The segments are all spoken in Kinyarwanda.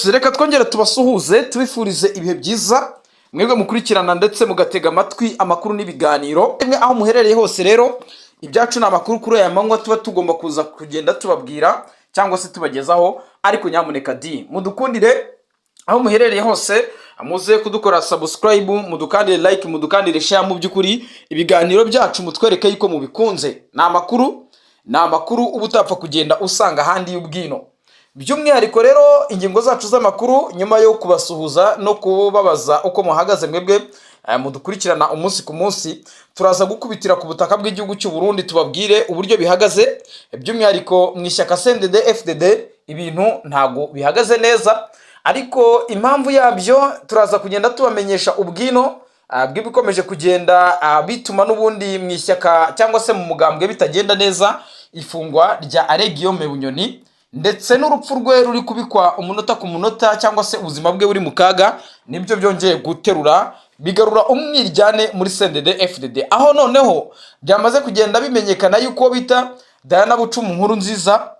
Yes, reka twongere tubasuhuze tubifurize ibihe byiza mwebwe mukurikirana ndetse mugatega amatwi amakuru n'ibiganiro mwe aho muherereye hose. Rero ibyacu ni amakuru kuri aya manywa tuba tugomba kuza kugenda tubabwira cyangwa se tubagezaho, ariko nyamuneka mudukundire aho muherereye hose, muze kudukora subscribe, mudukandire like, mudukandire share. Mu by'ukuri ibiganiro byacu mutwereke yuko mubikunze. Ni amakuru ubutapfa kugenda usanga handi y'ubwino. By'umwihariko rero ingingo zacu z'amakuru nyuma yo kubasuhuza no kubabaza uko muhagaze mwebwe mudukurikirana umunsi ku munsi, turaza gukubitira ku butaka bw'igihugu cy'u Burundi tubabwire uburyo bihagaze. By'umwihariko mu ishyaka CNDD FDD ibintu ntago bihagaze neza, ariko impamvu yabyo turaza kugenda tubamenyesha ubwino bw'ibikomeje kugenda bituma n'ubundi mu ishyaka cyangwa se mu mugambwe bitagenda neza, ifungwa rya Guillaume Bunyoni ndetse n'urupfu rwe ruri kubikwa umunota ku munota cyangwa se ubuzima bwe buri mu kaga, nibyo byongeye guterura bigarura umwiryane muri CNDD FDD, aho noneho byamaze kugenda bimenyekana yuko bita Diana Bucumu Nkuru Nziza,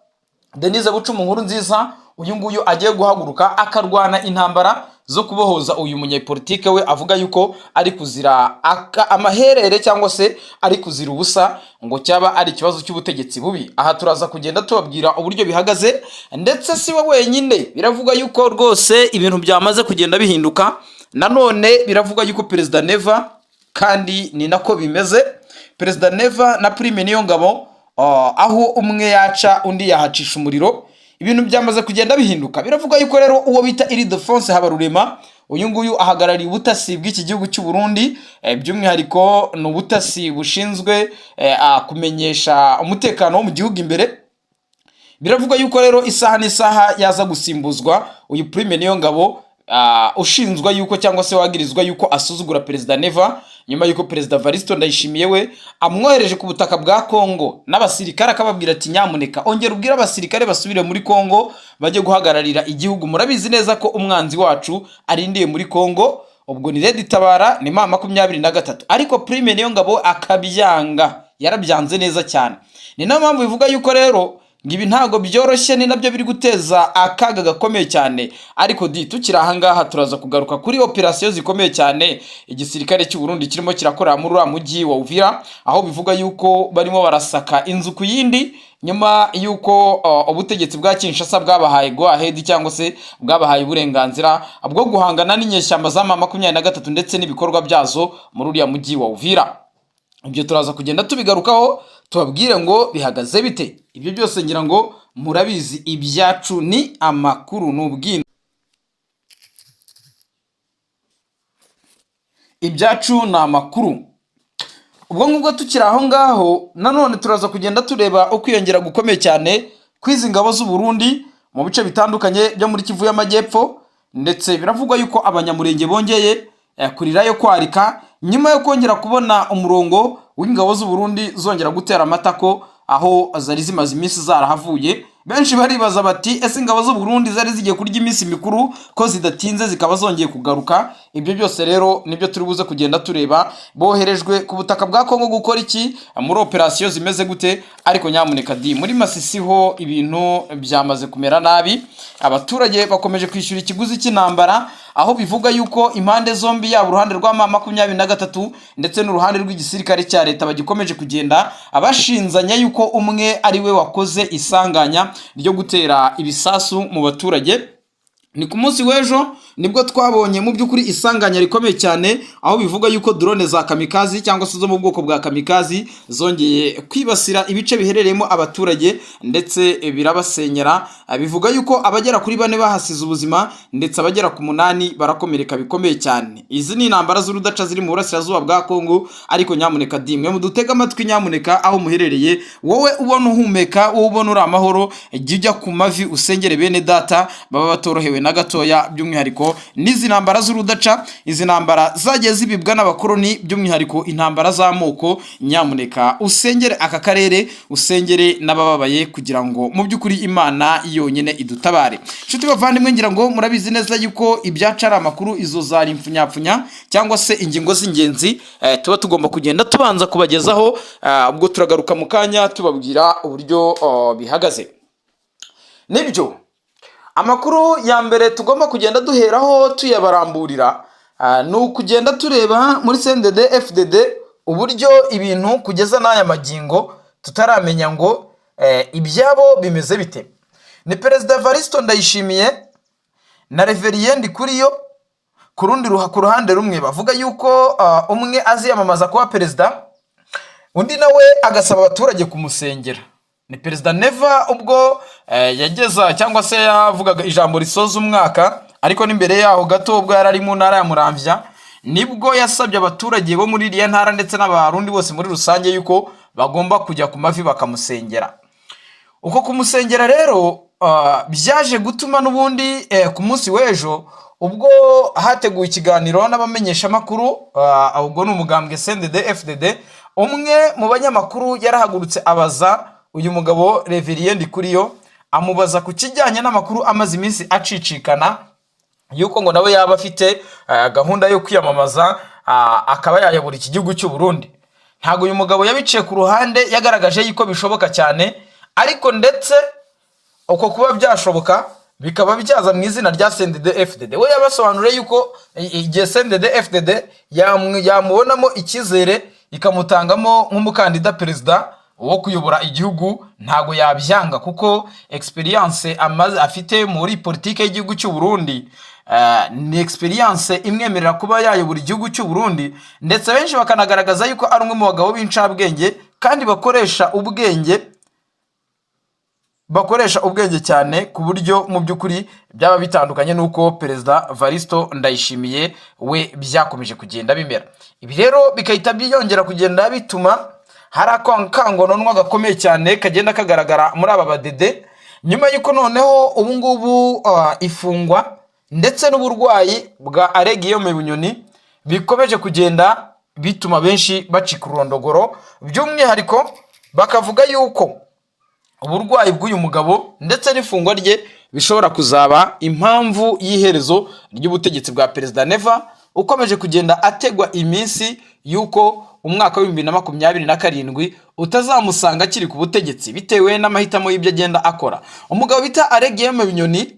Denise Bucumu Nkuru Nziza, uyu nguyu agiye guhaguruka akarwana intambara zo kubohoza uyu munyepolitike we avuga yuko ari kuzira amaherere cyangwa se ari kuzira ubusa, ngo cyaba ari ikibazo cy'ubutegetsi bubi. Aha turaza kugenda tubabwira uburyo bihagaze, ndetse si we wenyine, biravuga yuko rwose ibintu byamaze kugenda bihinduka. Nanone biravuga yuko Perezida Neva, kandi ni nako bimeze, Perezida Neva na Prime Niyongabo, aho umwe yaca undi yahacisha umuriro, ibintu byamaze kugenda bihinduka. Biravuga yuko rero uwo bita Ildefonse Habarurema, uyu nguyu ahagarariye ubutasi bw'iki gihugu cy'u Burundi, by'umwihariko ni ubutasi bushinzwe kumenyesha umutekano wo mu gihugu imbere. Biravuga yuko rero isaha n'isaha yaza gusimbuzwa uyu Prime Niyongabo, ushinzwa yuko cyangwa se wagirizwa yuko asuzugura Perezida Neva, nyuma yuko Perezida Varisto Ndayishimiye we amwohereje ku butaka bwa Kongo n'abasirikare, akababwira ati nyamuneka ongera ubwira abasirikare basubire muri Kongo bajye guhagararira igihugu, murabizi neza ko umwanzi wacu arindiye muri Kongo. Ubwo ni Red Tabara, ni mama 23, ariko Prime Niyongabo akabyanga, yarabyanze neza cyane. Ni nayo mpamvu bivuga yuko rero ngibi ntago byoroshye, ni nabyo biri guteza akaga gakomeye cyane. Ariko tukiri aha ngaha turaza kugaruka kuri operasiyo zikomeye cyane igisirikare cy'u Burundi kirimo kirakora muri uriya mujyi wa Uvira, aho bivuga yuko barimo barasaka inzu ku yindi, nyuma yuko ubutegetsi bwa Kinshasa bwabahaye go ahead cyangwa se bwabahaye uburenganzira bwo guhangana n'inyeshyamba za mama 23 ndetse n'ibikorwa byazo muri uriya mujyi wa Uvira. Ibyo turaza kugenda tubigarukaho tubabwire ngo bihagaze bite. Ibyo byose ngira ngo murabizi, ibyacu ni amakuru n'ubwino. Ibyacu ni amakuru. Ubwo ngubwo tukiri aho ngaho, nanone turaza kugenda tureba ukwiyongera gukomeye cyane kwizi ngabo z'u Burundi mu bice bitandukanye byo muri Kivu y'Amajyepfo, ndetse biravugwa yuko abanyamurenge bongeye kurirayo kwarika nyuma yo kongera kubona umurongo w'ingabo z'u Burundi zongera gutera amatako aho zari zimaze iminsi zarahavuye. Benshi baribaza bati ese ingabo z'u Burundi zari zigiye kurya iminsi mikuru ko zidatinze zikaba zongeye kugaruka? Ibyo byose rero nibyo turi buze kugenda tureba. Boherejwe ku butaka bwa Kongo gukora iki, muri operasiyo zimeze gute? Ariko nyamuneka muri Masisi ho ibintu byamaze kumera nabi, abaturage bakomeje kwishyura ikiguzi cy'intambara, aho bivuga yuko impande zombi, yaba uruhande rwa mama 23 ndetse n'uruhande rw'igisirikare cya leta, bagikomeje kugenda abashinzanya yuko umwe ari we wakoze isanganya ryo gutera ibisasu mu baturage. Ni ku munsi w'ejo nibwo twabonye mu by'ukuri isanganya rikomeye cyane, aho bivuga yuko drone za kamikazi cyangwa se zo mu bwoko bwa kamikazi zongeye kwibasira ibice biherereyemo abaturage ndetse birabasenyera. Bivuga yuko abagera kuri 4 bahasize ubuzima ndetse abagera ku 8 barakomereka bikomeye cyane. Izi ni intambara z'urudaca ziri mu burasirazuba bwa Kongo. Ariko nyamuneka mwe mudutega amatwi, nyamuneka aho muherereye, wowe ubona uhumeka, wowe ubona uri amahoro, jya ku mavi usengere bene data baba batorohewe na gatoya, by'umwihariko n'izi ntambara z'urudaca, izi ntambara zagiye zibibwa n'abakoroni, by'umwihariko intambara z'amoko. Nyamuneka usengere aka karere, usengere n'abababaye, kugira ngo mu by'ukuri Imana yonyine idutabare. Nshuti bavandimwe, ngira ngo murabizi neza yuko ibyacu ari amakuru, izo zari impfunyapfunya cyangwa se ingingo z'ingenzi tuba tugomba kugenda tubanza kubagezaho. Ubwo turagaruka mu kanya tubabwira uburyo bihagaze. Nibyo Amakuru ya mbere tugomba kugenda duheraho tuyabaramburira ni ukugenda tureba muri CNDD FDD uburyo ibintu kugeza n'aya magingo tutaramenya ngo ibyabo bimeze bite. Ni Perezida Evaristo Ndayishimiye na Reverien Ndikuriyo ku ruhande rumwe bavuga yuko umwe aziyamamaza kuba perezida, undi nawe agasaba abaturage kumusengera. Ni Perezida Neva ubwo yageza cyangwa se yavugaga ijambo risoza umwaka, ariko n'imbere yaho gato ubwo yari ari mu ntara ya Muramvya nibwo yasabye abaturage bo muri iriya ntara ndetse n'abarundi bose muri rusange yuko bagomba kujya ku mavi bakamusengera. Uko kumusengera rero byaje gutuma n'ubundi ku munsi w'ejo ubwo hateguye ikiganiro n'abamenyeshamakuru, ubwo ni umugambwe CNDD FDD, umwe mu banyamakuru yarahagurutse abaza uyu mugabo Reverien Ndikuriyo, amubaza ku kijyanye n'amakuru amaze iminsi acicikana yuko ngo nawe yaba afite gahunda yo kwiyamamaza akaba yayobora iki gihugu cy'u Burundi. Ntago uyu mugabo yabiciye ku ruhande, yagaragaje yuko bishoboka cyane, ariko ndetse uko kuba byashoboka bikaba byaza mu izina rya CNDD FDD. We yabasobanuriye yuko igihe CNDD FDD yamubonamo icyizere ikamutangamo nk'umukandida perezida wo kuyobora igihugu, ntago yabyanga kuko experience afite muri politike y'igihugu cy'u Burundi ni experience imwemerera kuba yayobora igihugu cy'u Burundi, ndetse benshi bakanagaragaza yuko ari umwe mu bagabo b'incabwenge kandi bakoresha ubwenge cyane, ku buryo mu by'ukuri byaba bitandukanye n'uko Perezida Evaristo Ndayishimiye we byakomeje kugenda bimera. Ibi rero bikahita byongera kugenda bituma hari akangononwa gakomeye cyane kagenda kagaragara muri aba badede, nyuma y'uko noneho ubu ngubu ifungwa ndetse n'uburwayi bwa Guillaume Bunyoni bikomeje kugenda bituma benshi bacika ururondogoro, by'umwihariko bakavuga yuko uburwayi bw'uyu mugabo ndetse n'ifungwa rye bishobora kuzaba impamvu y'iherezo ry'ubutegetsi bwa Perezida Neva ukomeje kugenda ategwa iminsi yuko umwaka wa 2027 utazamusanga akiri ku butegetsi bitewe n'amahitamo y'ibyo agenda akora. Umugabo bita Guillaume Bunyoni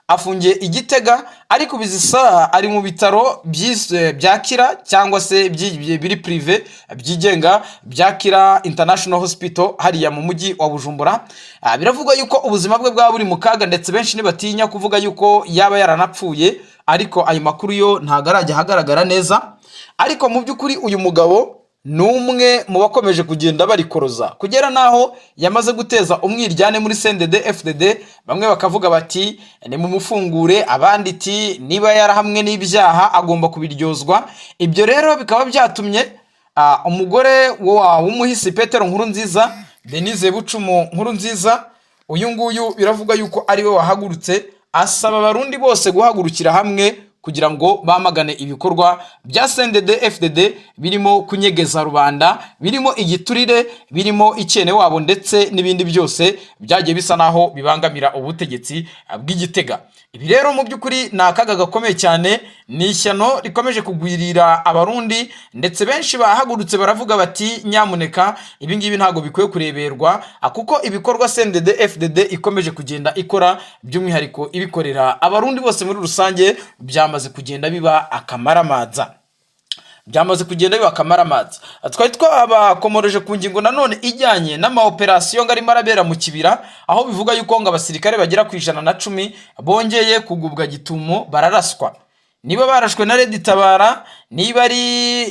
afungiye Igitega, ariko bizisa ari mu bitaro bya Kira cyangwa se biri prive byigenga bya Kira International Hospital hariya mu mujyi wa Bujumbura. Biravugwa yuko ubuzima bwe bwa buri mu kaga, ndetse benshi ntibatinya kuvuga yuko yaba yaranapfuye, ariko ayo makuru yo ntago arajya hagaragara neza. Ariko mu by'ukuri uyu mugabo ni umwe mu bakomeje kugenda barikoroza kugera naho yamaze guteza umwiryane muri CNDD FDD. Bamwe bakavuga bati ni mu mufungure, abandi iti niba yarahamwe n'ibyaha agomba kubiryozwa. Ibyo rero bikaba byatumye umugore w'umuhisi Petero Nkurunziza, Denise Bucumu Nkurunziza, uyu nguyu biravuga yuko ari we wahagurutse asaba abarundi bose guhagurukira hamwe kugira ngo bamagane ibikorwa bya CNDD FDD birimo kunyegeza rubanda, birimo igiturire, birimo icyene wabo ndetse n'ibindi byose byagiye bisa naho bibangamira ubutegetsi bw'Igitega. Ibi rero mu by'ukuri ni akaga gakomeye cyane, ni ishyano rikomeje kugwirira abarundi, ndetse benshi bahagurutse baravuga bati nyamuneka ibi ngibi ntago bikwiye kureberwa, kuko ibikorwa CNDD FDD ikomeje kugenda ikora, by'umwihariko ibikorera abarundi bose muri rusange, byamaze kugenda biba akamaramaza. Twari twabakomoreje ku ngingo nanone ijyanye n'amaoperasiyo arimo arabera mu kibira, aho bivuga yuko ngo abasirikare bagera ku 110 bongeye kugubwa gitumo bararaswa. Niba barashwe na Red Tabara, niba ari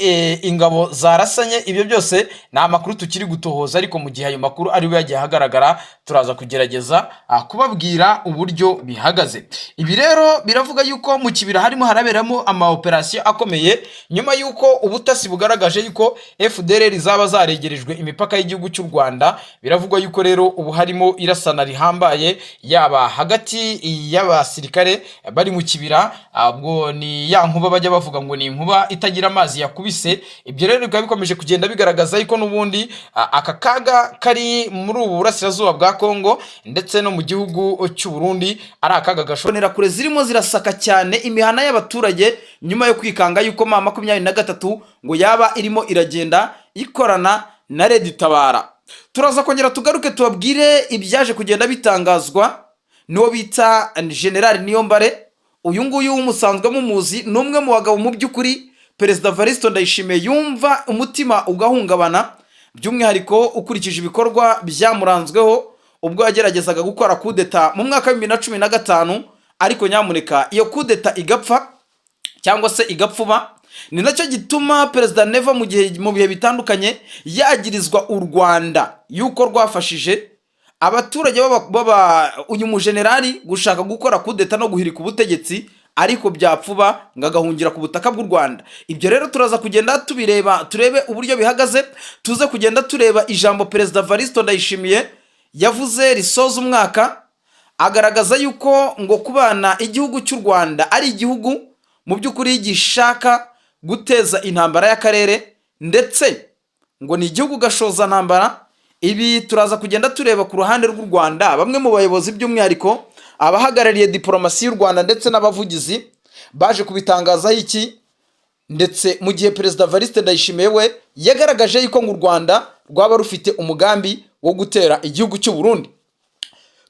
ingabo zarasanye, ibyo byose ni amakuru tukiri gutohoza, ariko mu gihe ayo makuru ari we yagiye hagaragara turaza kugerageza kubabwira uburyo bihagaze. Ibi rero biravuga yuko mu kibira harimo haraberamo amaoperasiyo akomeye, nyuma yuko ubutasi bugaragaje yuko FDLR zaba zaregerejwe imipaka y'igihugu cy'u Rwanda. Biravugwa yuko rero ubu harimo irasana rihambaye yaba hagati y'abasirikare bari mu kibira, ubwo ni ya nkuba bajya bavuga ngo ni inkuba itagira amazi yakubise. Ibyo rero bikaba bikomeje kugenda bigaragaza yuko n'ubundi aka kaga kari muri ubu burasirazuba bwa Kongo ndetse no mu gihugu cy'u Burundi ari akaga gashonera kure zirimo zirasaka cyane imihana y'abaturage, nyuma yo kwikanga yuko ma 23 ngo yaba irimo iragenda ikorana na Red Tabara. Turaza kongera tugaruke tubabwire ibyaje kugenda bitangazwa niwo bita General Niyombare. Uyu nguyu musanzwe mumuzi, ni umwe mu bagabo mu by'ukuri Perezida Evariste Ndayishimiye yumva umutima ugahungabana, by'umwihariko ukurikije ibikorwa byamuranzweho ubwo yageragezaga gukora kudeta mu mwaka wa 2015, ariko nyamuneka iyo kudeta igapfa cyangwa se igapfuba. Ni nacyo gituma Perezida Neva mu bihe bitandukanye yagirizwa u Rwanda yuko rwafashije abaturage uyu mujenerali gushaka gukora kudeta no guhirika ubutegetsi, ariko byapfuba ngagahungira ku butaka bw'u Rwanda. Ibyo rero turaza kugenda tubireba, turebe uburyo bihagaze, tuze kugenda tureba ijambo Perezida Evariste Ndayishimiye yavuze risoza umwaka, agaragaza yuko ngo kubana igihugu cy'u Rwanda ari igihugu mu by'ukuri gishaka guteza intambara y'akarere, ndetse ngo ni igihugu gashoza ntambara. Ibi turaza kugenda tureba ku ruhande rw'u Rwanda, bamwe mu bayobozi by'umwihariko abahagarariye diplomasi y'u Rwanda ndetse n'abavugizi baje kubitangazaho iki, ndetse mu gihe Perezida Evariste Ndayishimiye we yagaragaje yuko ngo u Rwanda rwaba rufite umugambi wo gutera igihugu cy'u Burundi.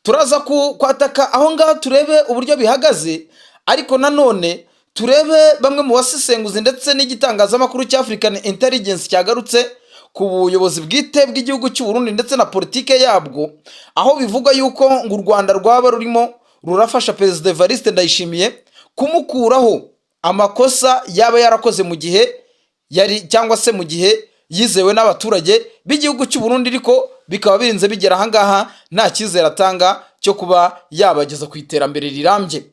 Turaza kwataka aho ngaho turebe uburyo bihagaze, ariko nanone turebe bamwe mu basesenguzi ndetse n'igitangazamakuru cya African Intelligence cyagarutse ku buyobozi bwite bw'igihugu cy'u Burundi ndetse na politike yabwo, aho bivuga yuko ngo u Rwanda rwaba rurimo rurafasha Perezida Evariste Ndayishimiye kumukuraho amakosa yaba yarakoze mu gihe cyangwa se mu gihe yizewe n'abaturage b'igihugu cy'u Burundi, ariko bikaba birinze bigera ahangaha nta cyizere atanga cyo kuba yabageza ku iterambere rirambye.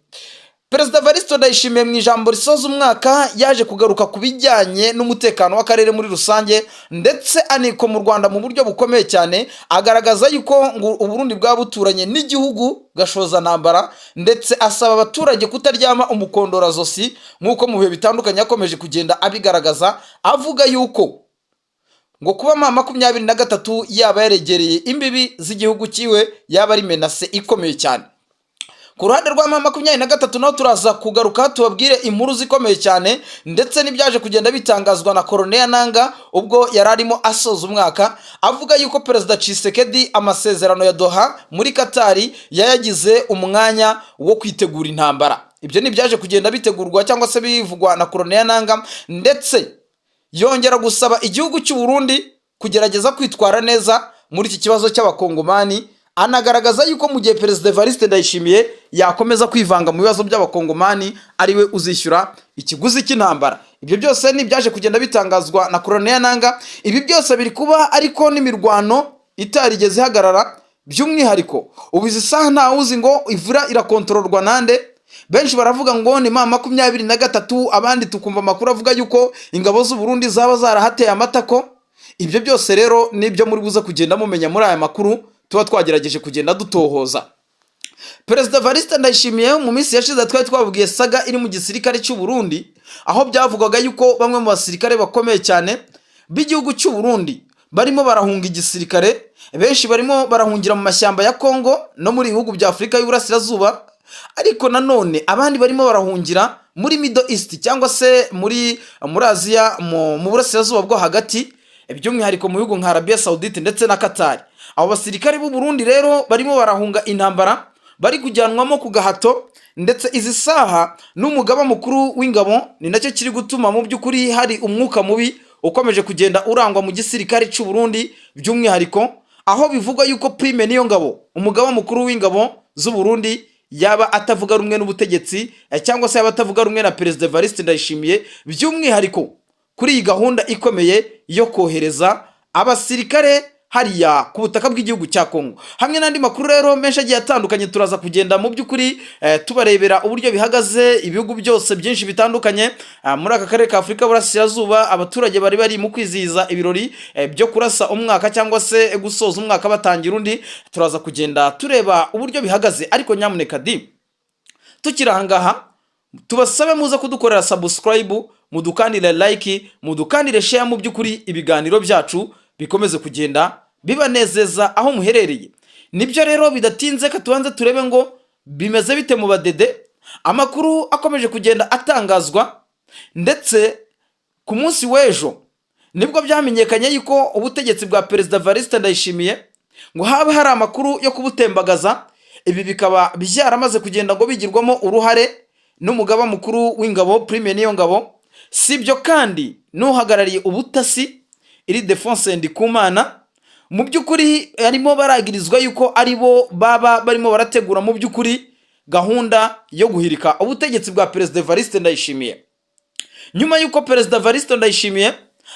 Perezida Evariste Ndayishimiye mu ijambo risoza umwaka yaje kugaruka ku bijyanye n'umutekano w'akarere muri rusange, ndetse aniko mu Rwanda mu buryo bukomeye cyane, agaragaza yuko ngo u Burundi bwa buturanye n'igihugu gashoza ntambara, ndetse asaba abaturage kutaryama umukondorazosi nk'uko mu bihe bitandukanye yakomeje kugenda abigaragaza, avuga yuko ngo kuba 2023 yaba yaregereye imbibi z'igihugu cyiwe yaba ari menase ikomeye cyane. Ku ruhande rwa 2023 naho turaza kugaruka tubabwire inkuru zikomeye cyane, ndetse n'ibyaje kugenda bitangazwa na Colonel Nanga ubwo yararimo asoza umwaka, avuga yuko Perezida Tshisekedi amasezerano ya Doha muri Katari yayagize umwanya wo kwitegura intambara. Ibyo nibyaje kugenda bitegurwa cyangwa se bivugwa na Colonel Nanga, ndetse yongera gusaba igihugu cy'u Burundi kugerageza kwitwara neza muri iki kibazo cy'abakongomani, anagaragaza yuko mu gihe Perezida Evariste Ndayishimiye yakomeza kwivanga mu bibazo by'abakongomani ariwe uzishyura ikiguzi cy'intambara. Ibyo byose nibyaje kugenda bitangazwa na Colonel Nanga. Ibi byose biri kuba ariko n'imirwano itarigeze ihagarara, by'umwihariko ubu izi saha nta uzi ngo ivura irakontororwa nande. Benshi baravuga ngo ni 2023, abandi tukumva amakuru avuga yuko ingabo z'u Burundi zaba zarahateye amatako. Ibyo byose rero nibyo muri buza kugenda mumenya muri aya makuru tuba twagerageje kugenda dutohoza. Perezida Evariste Ndayishimiye mu minsi yashize twari twabwiye saga iri mu gisirikare cy'u Burundi, aho byavugwaga yuko bamwe mu basirikare bakomeye cyane b'igihugu cy'u Burundi barimo barahunga igisirikare, benshi barimo barahungira mu mashyamba ya Kongo no muri bihugu bya Afurika y'Uburasirazuba, ariko nanone abandi barimo barahungira muri Middle East cyangwa se muri Aziya mu burasirazuba bwo hagati, by'umwihariko mu bihugu nka Arabia Saudite ndetse na Qatar. Abo basirikare b'u Burundi rero barimo barahunga intambara, bari kujyanwamo ku gahato, ndetse izi saha n'umugaba mukuru w'ingabo ni nacyo kiri gutuma mu by'ukuri hari umwuka mubi ukomeje kugenda urangwa mu gisirikare cy'u Burundi, by'umwihariko aho bivugwa yuko Prime Niyongabo umugaba mukuru w'ingabo z'u Burundi yaba atavuga rumwe n'ubutegetsi cyangwa se yaba atavuga rumwe na Perezida Evariste Ndayishimiye, by'umwihariko kuri iyi gahunda ikomeye yo kohereza abasirikare hariya ku butaka bw'igihugu cya Kongo. Hamwe n'andi makuru rero menshi agiye atandukanye turaza kugenda mu by'ukuri tubarebera uburyo bihagaze ibihugu byose byinshi bitandukanye muri aka karere ka Afurika y'Uburasirazuba. Abaturage bari mu kwizihiza ibirori byo kurasa umwaka cyangwa se gusoza umwaka batangira undi, turaza kugenda tureba uburyo bihagaze. Ariko nyamuneka tukiri ahangaha tubasabe muze kudukorera subscribe, mudukandire like, mudukandire share, mu by'ukuri ibiganiro byacu bikomeze kugenda bibanezeza aho muherereye. Nibyo rero bidatinze katubanze turebe ngo bimeze bite mu badede. Amakuru akomeje kugenda atangazwa, ndetse ku munsi w'ejo nibwo byamenyekanye yuko ubutegetsi bwa Perezida Evariste Ndayishimiye ngo haba hari amakuru yo kubutembagaza. ibi bikaba byaramaze kugenda ngo bigirwamo uruhare n'umugaba mukuru w'ingabo Prime Niyongabo. Sibyo kandi n'uhagarariye ubutasi Ildefonse Ndikumana. Mu by'ukuri harimo baragirizwa yuko ari bo baba barimo barategura mu by'ukuri gahunda yo guhirika ubutegetsi bwa Perezida Evariste Ndayishimiye. Nyuma yuko Perezida Evariste Ndayishimiye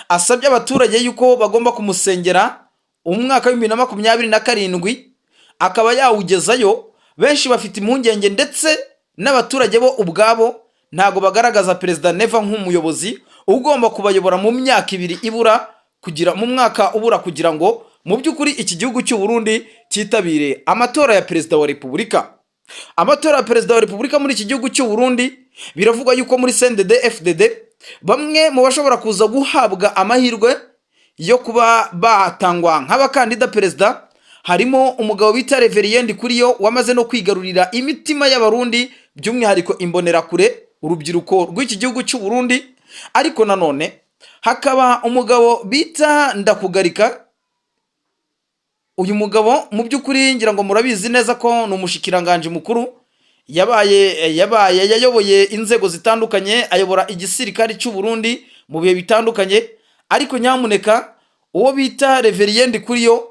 asabye abaturage yuko bagomba kumusengera umwaka wa 2027 akaba yawugezayo, benshi bafite impungenge ndetse n'abaturage bo ubwabo ntago bagaragaza Perezida Neva nk'umuyobozi ugomba kubayobora mu myaka 2 ibura kugira mu mwaka ubura kugira ngo mu by'ukuri iki gihugu cy'u Burundi cyitabire amatora ya Perezida wa Repubulika. Amatora ya Perezida wa Repubulika muri iki gihugu cy'u Burundi biravugwa yuko muri CNDD FDD bamwe mu bashobora kuza guhabwa amahirwe yo kuba batangwa nk'abakandida perezida harimo umugabo bita Reverien Ndikuriyo wamaze no kwigarurira imitima y'abarundi by'umwihariko imbonerakure urubyiruko rw'iki gihugu cy'u Burundi. Ariko nanone hakaba umugabo bita Ndakugarika. Uyu mugabo mu by'ukuri ngira ngo murabizi neza ko ni umushikiranganje mukuru yayoboye inzego zitandukanye, ayobora igisirikare cy'u Burundi mu bihe bitandukanye. Ariko nyamuneka uwo bita Reverien Ndikuriyo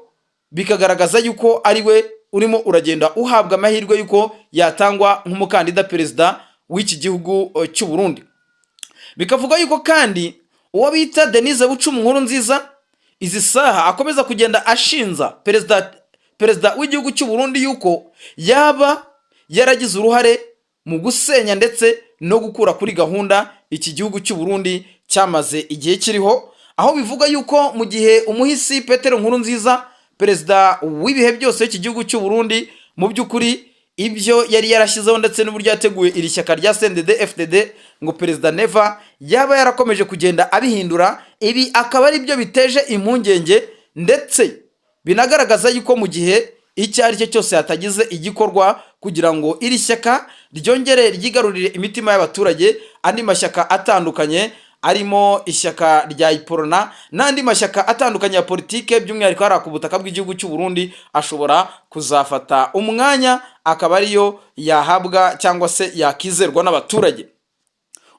bikagaragaza yuko ari we urimo uragenda uhabwa amahirwe yuko yatangwa nk'umukandida perezida w'iki gihugu cy'u Burundi. Bikavuga yuko kandi uwo bita Denise Bucumu Nkurunziza izi saha akomeza kugenda ashinza perezida w'igihugu cy'u Burundi yuko yaba yaragize uruhare mu gusenya ndetse no gukura kuri gahunda iki gihugu cy'u Burundi cyamaze igihe kiriho, aho bivuga yuko mu gihe umuhisi Petero Nkurunziza perezida w'ibihe byose iki gihugu cy'u Burundi mu by'ukuri ibyo yari yarashyizeho ndetse n'uburyo yateguye iri shyaka rya CNDD FDD ngo Perezida Neva yaba yarakomeje kugenda abihindura, ibi akaba ari byo biteje impungenge ndetse binagaragaza yuko mu gihe icyo ari cyo cyose hatagize igikorwa kugira ngo iri shyaka ryongere ryigarurire imitima y'abaturage, andi mashyaka atandukanye arimo ishyaka rya Iporona n'andi mashyaka atandukanye ya politike by'umwihariko hari ku butaka bw'igihugu cy'u Burundi ashobora kuzafata umwanya akaba ariyo yahabwa cyangwa se yakizerwa n'abaturage.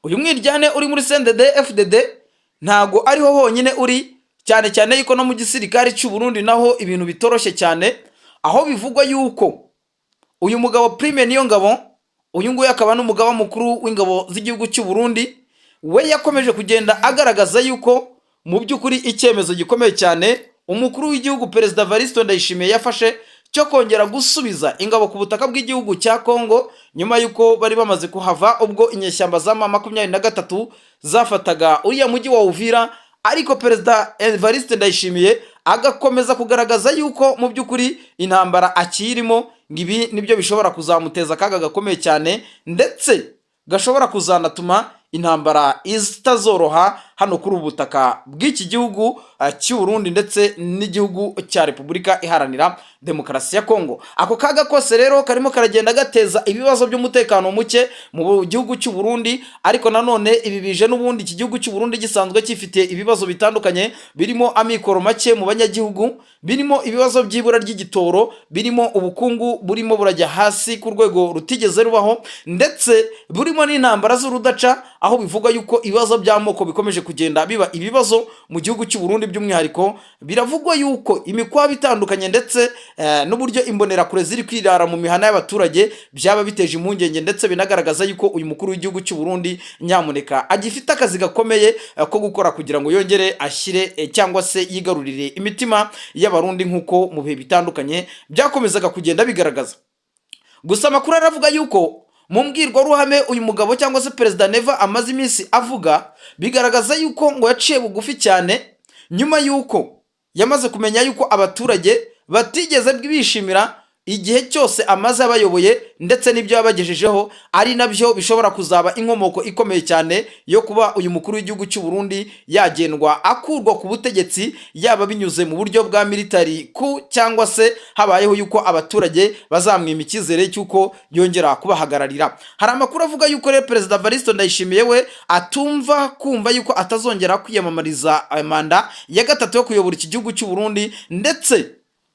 Uyu mwiryane uri muri CNDD FDD ntago ariho honyine uri, cyane cyane yuko no mu gisirikare cy'u Burundi naho ibintu bitoroshye cyane, aho bivugwa yuko uyu mugabo Prime Niyongabo, uyu nguyu akaba n'umugaba mukuru w'ingabo z'igihugu cy'u Burundi, we yakomeje kugenda agaragaza yuko mu by'ukuri icyemezo gikomeye cyane umukuru w'igihugu Perezida Evariste Ndayishimiye yafashe cyo kongera gusubiza ingabo ku butaka bw'igihugu cya Kongo nyuma yuko bari bamaze kuhava ubwo inyeshyamba za M23 zafataga uriya mujyi wa Uvira. Ariko Perezida Evariste Ndayishimiye agakomeza kugaragaza yuko mu by'ukuri intambara akirimo ngibi nibyo bishobora kuzamuteza akaga gakomeye cyane ndetse gashobora kuzanatuma intambara izitazoroha hano kuri ubutaka bw'iki gihugu cy'u Burundi ndetse n'igihugu cya Repubulika Iharanira Demokarasi ya Kongo. Ako kaga kose rero karimo karagenda gateza ibibazo by'umutekano muke mu gihugu cy'u Burundi, ariko nanone ibi bije n'ubundi iki gihugu cy'u Burundi gisanzwe gifite ibibazo bitandukanye birimo amikoro make mu banyagihugu, birimo ibibazo by'ibura ry'igitoro, birimo ubukungu burimo burajya hasi ku rwego rutigeze rubaho ndetse burimo n'intambara z'urudaca, aho bivuga yuko ibibazo by'amoko bikomeje kugenda biba ibibazo mu gihugu cy'u Burundi. By'umwihariko biravugwa yuko imikwabo itandukanye ndetse n'uburyo imbonerakure ziri kwirara mu mihana y'abaturage byaba biteje impungenge ndetse binagaragaza yuko uyu mukuru w'igihugu cy'u Burundi nyamuneka agifite akazi gakomeye ko gukora kugira ngo yongere ashyire cyangwa se yigarurire imitima y'abarundi nk'uko mu bihe bitandukanye byakomezaga kugenda bigaragaza. Gusa amakuru aravuga yuko mu mbwirwaruhame uyu mugabo cyangwa se Perezida Neva amaze iminsi avuga bigaragaza yuko ngo yaciye bugufi cyane nyuma yuko yamaze kumenya yuko abaturage batigeze bishimira igihe cyose amaze abayoboye ndetse n'ibyo yabagejejeho, ari nabyo bishobora kuzaba inkomoko ikomeye cyane yo kuba uyu mukuru w'igihugu cy'u Burundi yagendwa akurwa ku butegetsi, yaba binyuze mu buryo bwa military coup cyangwa se habayeho yuko abaturage bazamwima icyizere cy'uko yongera kubahagararira. Hari amakuru avuga yuko rero Perezida Evariste Ndayishimiye we atumva kumva yuko atazongera kwiyamamariza manda ya gatatu yo kuyobora iki gihugu cy'u Burundi, ndetse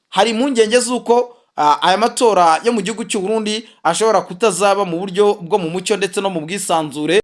hari impungenge z'uko aya matora yo mu gihugu cy'u Burundi ashobora kutazaba mu buryo bwo mu mucyo ndetse no mu bwisanzure.